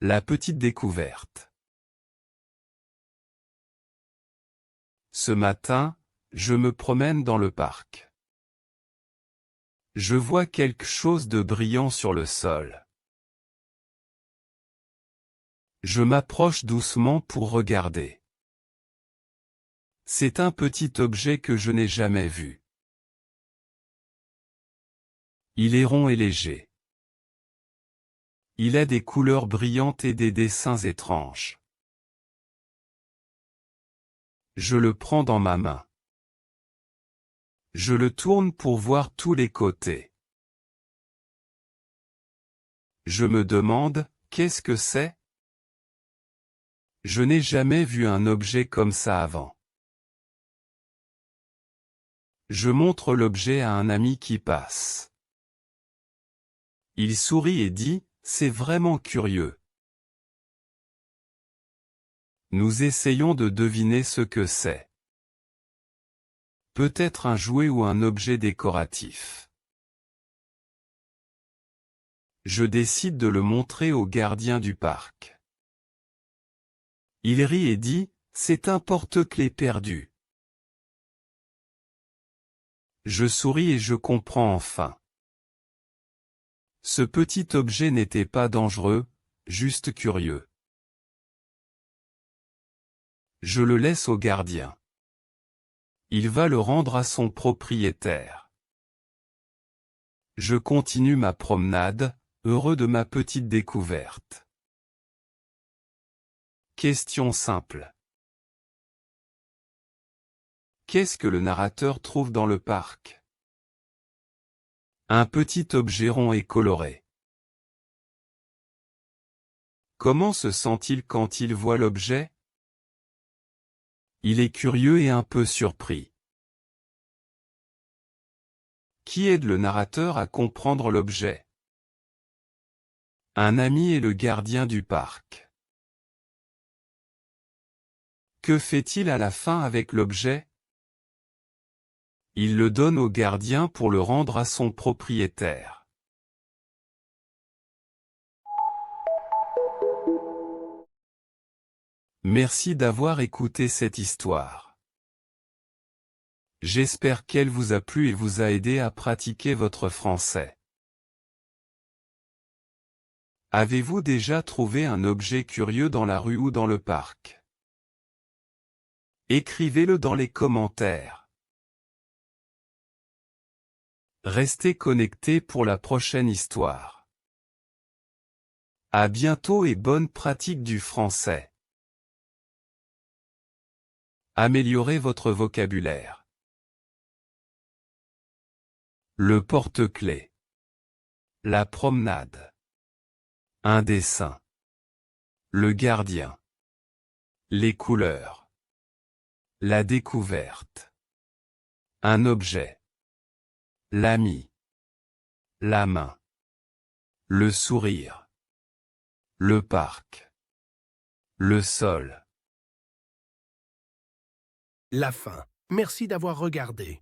La petite découverte. Ce matin, je me promène dans le parc. Je vois quelque chose de brillant sur le sol. Je m'approche doucement pour regarder. C'est un petit objet que je n'ai jamais vu. Il est rond et léger. Il a des couleurs brillantes et des dessins étranges. Je le prends dans ma main. Je le tourne pour voir tous les côtés. Je me demande, qu'est-ce que c'est? Je n'ai jamais vu un objet comme ça avant. Je montre l'objet à un ami qui passe. Il sourit et dit, c'est vraiment curieux. Nous essayons de deviner ce que c'est. Peut-être un jouet ou un objet décoratif. Je décide de le montrer au gardien du parc. Il rit et dit, c'est un porte-clés perdu. Je souris et je comprends enfin. Ce petit objet n'était pas dangereux, juste curieux. Je le laisse au gardien. Il va le rendre à son propriétaire. Je continue ma promenade, heureux de ma petite découverte. Question simple. Qu'est-ce que le narrateur trouve dans le parc? Un petit objet rond et coloré. Comment se sent-il quand il voit l'objet? Il est curieux et un peu surpris. Qui aide le narrateur à comprendre l'objet? Un ami et le gardien du parc. Que fait-il à la fin avec l'objet? Il le donne au gardien pour le rendre à son propriétaire. Merci d'avoir écouté cette histoire. J'espère qu'elle vous a plu et vous a aidé à pratiquer votre français. Avez-vous déjà trouvé un objet curieux dans la rue ou dans le parc? Écrivez-le dans les commentaires. Restez connectés pour la prochaine histoire. À bientôt et bonne pratique du français. Améliorez votre vocabulaire. Le porte-clés. La promenade. Un dessin. Le gardien. Les couleurs. La découverte. Un objet. L'ami. La main. Le sourire. Le parc. Le sol. La fin. Merci d'avoir regardé.